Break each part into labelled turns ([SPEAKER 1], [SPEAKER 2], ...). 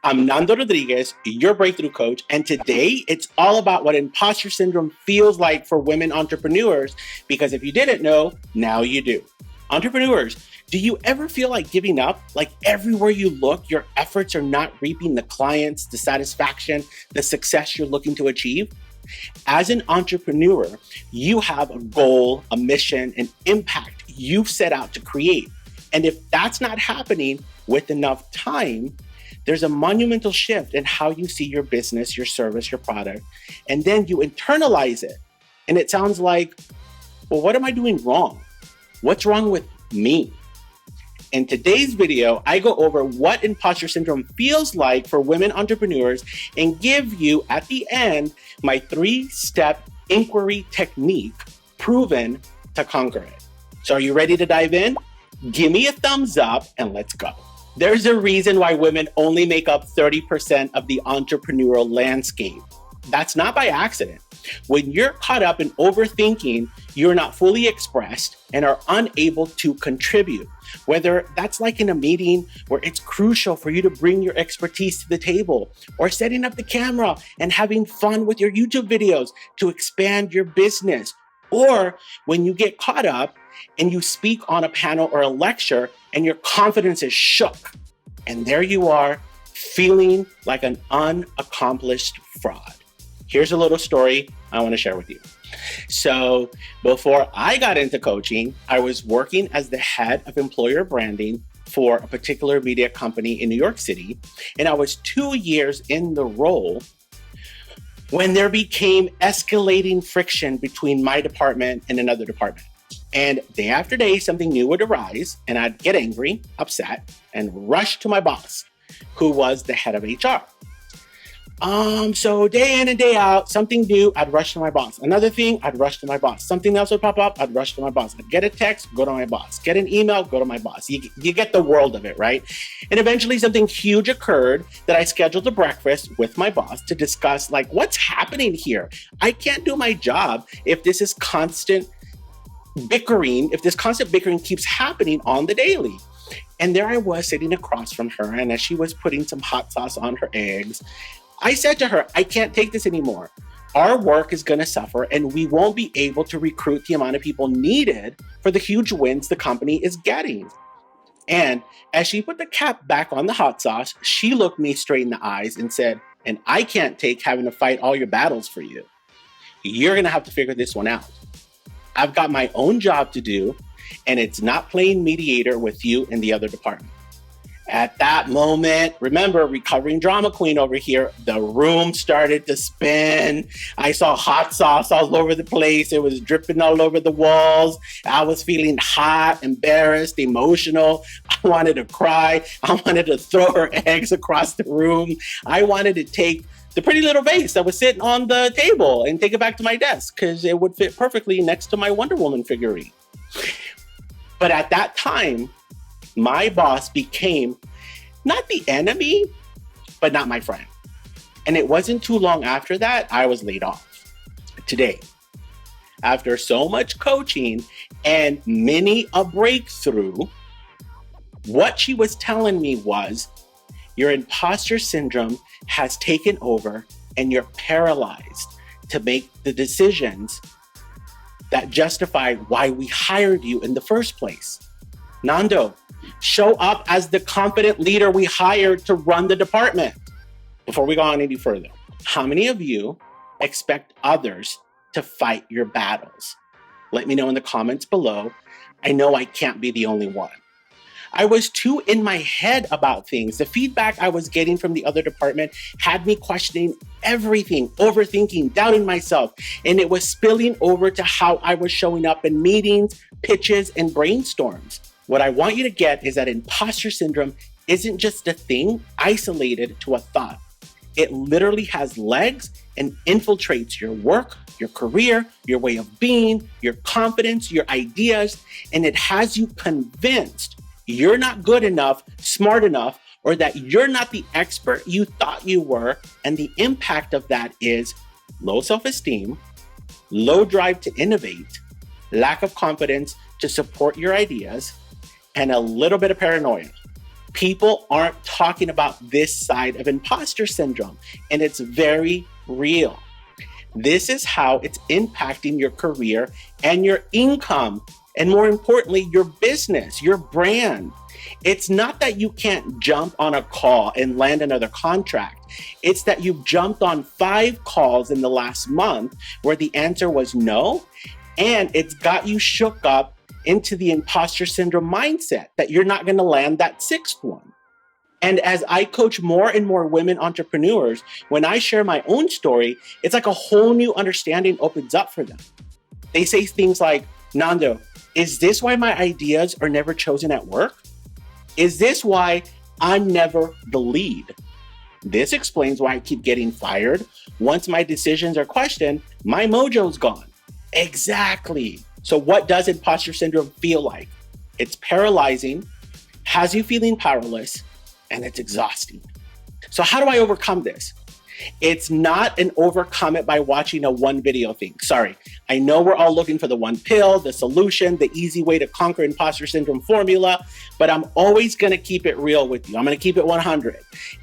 [SPEAKER 1] I'm Nando Rodriguez, your breakthrough coach, and today it's all about what imposter syndrome feels like for women entrepreneurs, because if you didn't know, now you do. Entrepreneurs, do you ever feel like giving up? Like everywhere you look, your efforts are not reaping the clients, the satisfaction, the success you're looking to achieve? As an entrepreneur, you have a goal, a mission, an impact you've set out to create. And if that's not happening with enough time, there's a monumental shift in how you see your business, your service, your product, and then you internalize it. And it sounds like, well, what am I doing wrong? What's wrong with me? In today's video, I go over what imposter syndrome feels like for women entrepreneurs and give you, at the end, my 3-step inquiry technique proven to conquer it. So are you ready to dive in? Give me a thumbs up and let's go. There's a reason why women only make up 30% of the entrepreneurial landscape. That's not by accident. When you're caught up in overthinking, you're not fully expressed and are unable to contribute. Whether that's like in a meeting where it's crucial for you to bring your expertise to the table, or setting up the camera and having fun with your YouTube videos to expand your business, or when you get caught up and you speak on a panel or a lecture and your confidence is shook. And there you are, feeling like an unaccomplished fraud. Here's a little story I want to share with you. So before I got into coaching, I was working as the head of employer branding for a particular media company in New York City. And I was 2 years in the role when there became escalating friction between my department and another department. And day after day, something new would arise and I'd get angry, upset, and rush to my boss, who was the head of HR. So day in and day out, something new, I'd rush to my boss. Another thing, I'd rush to my boss. Something else would pop up, I'd rush to my boss. I'd get a text, go to my boss. Get an email, go to my boss. You get the world of it, right? And eventually something huge occurred that I scheduled a breakfast with my boss to discuss, like, what's happening here? I can't do my job if this is constant bickering, if this constant bickering keeps happening on the daily. And there I was sitting across from her, and as she was putting some hot sauce on her eggs, I said to her, I can't take this anymore. Our work is going to suffer and we won't be able to recruit the amount of people needed for the huge wins the company is getting. And as she put the cap back on the hot sauce, she looked me straight in the eyes and said, and I can't take having to fight all your battles for you. You're going to have to figure this one out. I've got my own job to do, and it's not playing mediator with you in the other department. At that moment, remember, recovering drama queen over here, the room started to spin. I saw hot sauce all over the place. It was dripping all over the walls. I was feeling hot, embarrassed, emotional. I wanted to cry. I wanted to throw her eggs across the room. I wanted to take the pretty little vase that was sitting on the table and take it back to my desk because it would fit perfectly next to my Wonder Woman figurine. But at that time, my boss became not the enemy, but not my friend. And it wasn't too long after that, I was laid off. Today, after so much coaching and many a breakthrough, what she was telling me was, your imposter syndrome has taken over and you're paralyzed to make the decisions that justify why we hired you in the first place. Nando, show up as the confident leader we hired to run the department. Before we go on any further, how many of you expect others to fight your battles? Let me know in the comments below. I know I can't be the only one. I was too in my head about things. The feedback I was getting from the other department had me questioning everything, overthinking, doubting myself, and it was spilling over to how I was showing up in meetings, pitches, and brainstorms. What I want you to get is that imposter syndrome isn't just a thing isolated to a thought. It literally has legs and infiltrates your work, your career, your way of being, your confidence, your ideas, and it has you convinced you're not good enough, smart enough, or that you're not the expert you thought you were. And the impact of that is low self-esteem, low drive to innovate, lack of confidence to support your ideas, and a little bit of paranoia. People aren't talking about this side of imposter syndrome, and it's very real. This is how it's impacting your career and your income, and more importantly, your business, your brand. It's not that you can't jump on a call and land another contract. It's that you've jumped on 5 calls in the last month where the answer was no, and it's got you shook up into the imposter syndrome mindset that you're not going to land that 6th one. And as I coach more and more women entrepreneurs, when I share my own story, it's like a whole new understanding opens up for them. They say things like, Nando, is this why my ideas are never chosen at work? Is this why I'm never the lead? This explains why I keep getting fired. Once my decisions are questioned, my mojo's gone. Exactly. So what does imposter syndrome feel like? It's paralyzing, has you feeling powerless, and it's exhausting. So how do I overcome this? It's not an overcome it by watching a one video thing. Sorry, I know we're all looking for the one pill, the solution, the easy way to conquer imposter syndrome formula, but I'm always gonna keep it real with you. I'm gonna keep it 100.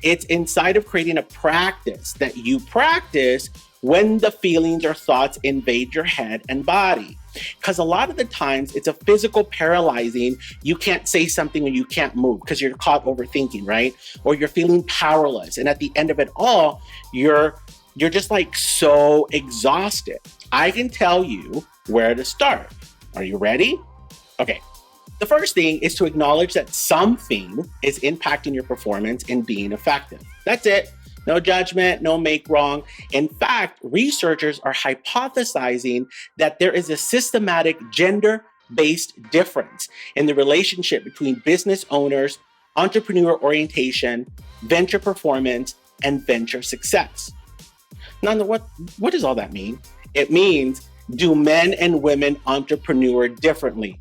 [SPEAKER 1] It's inside of creating a practice that you practice when the feelings or thoughts invade your head and body. Because a lot of the times it's a physical paralyzing, you can't say something or you can't move because you're caught overthinking, right? Or you're feeling powerless. And at the end of it all, you're just like so exhausted. I can tell you where to start. Are you ready? Okay. The first thing is to acknowledge that something is impacting your performance in being effective. That's it. No judgment, no make wrong. In fact, researchers are hypothesizing that there is a systematic gender-based difference in the relationship between business owners, entrepreneur orientation, venture performance, and venture success. Nando, what does all that mean? It means, do men and women entrepreneur differently?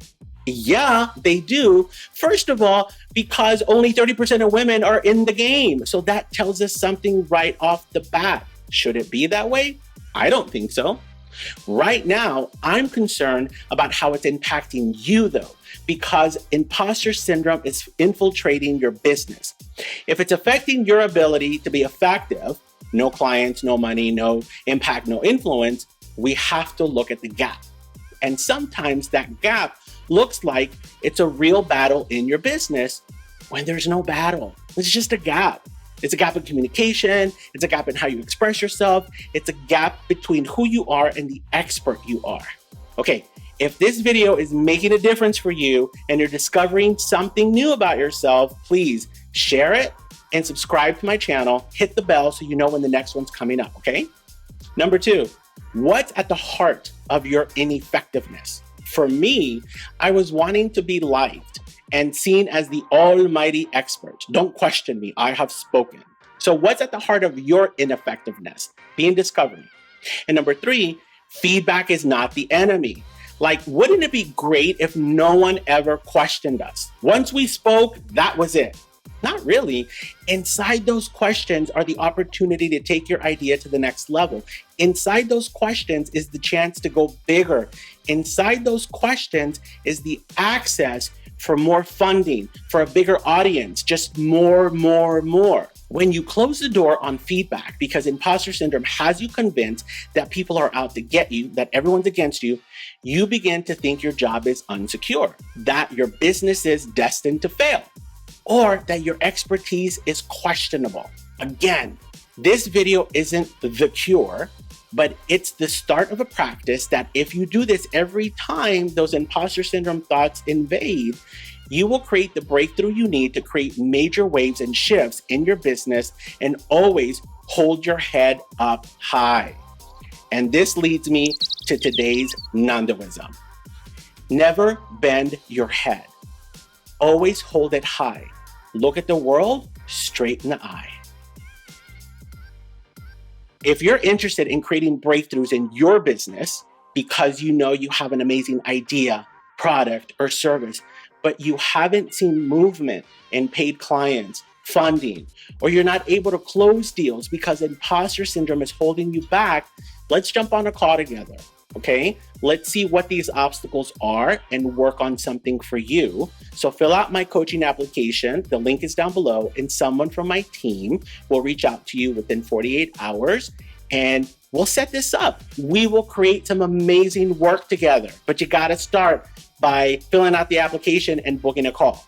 [SPEAKER 1] Yeah, they do. First of all, because only 30% of women are in the game. So that tells us something right off the bat. Should it be that way? I don't think so. Right now, I'm concerned about how it's impacting you though, because imposter syndrome is infiltrating your business. If it's affecting your ability to be effective, no clients, no money, no impact, no influence, we have to look at the gap. And sometimes that gap looks like it's a real battle in your business when there's no battle. It's just a gap. It's a gap in communication. It's a gap in how you express yourself. It's a gap between who you are and the expert you are. Okay, if this video is making a difference for you and you're discovering something new about yourself, please share it and subscribe to my channel. Hit the bell so you know when the next one's coming up, okay? Number 2, what's at the heart of your ineffectiveness? For me, I was wanting to be liked and seen as the almighty expert. Don't question me, I have spoken. So what's at the heart of your ineffectiveness? Being discovered. And number 3, feedback is not the enemy. Like, wouldn't it be great if no one ever questioned us? Once we spoke, that was it. Not really. Inside those questions are the opportunity to take your idea to the next level. Inside those questions is the chance to go bigger. Inside those questions is the access for more funding, for a bigger audience, just more. When you close the door on feedback because imposter syndrome has you convinced that people are out to get you, that everyone's against you, you begin to think your job is unsecure, that your business is destined to fail, or that your expertise is questionable. Again, this video isn't the cure, but it's the start of a practice that if you do this every time those imposter syndrome thoughts invade, you will create the breakthrough you need to create major waves and shifts in your business and always hold your head up high. And this leads me to today's Nandoism. Never bend your head. Always hold it high. Look at the world straight in the eye. If you're interested in creating breakthroughs in your business because you know you have an amazing idea, product, or service, but you haven't seen movement in paid clients, funding, or you're not able to close deals because imposter syndrome is holding you back, let's jump on a call together. Okay, let's see what these obstacles are and work on something for you. So fill out my coaching application. The link is down below, and someone from my team will reach out to you within 48 hours and we'll set this up. We will create some amazing work together, but you got to start by filling out the application and booking a call.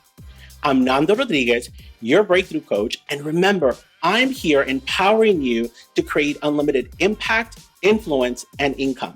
[SPEAKER 1] I'm Nando Rodriguez, your breakthrough coach. And remember, I'm here empowering you to create unlimited impact, influence, and income.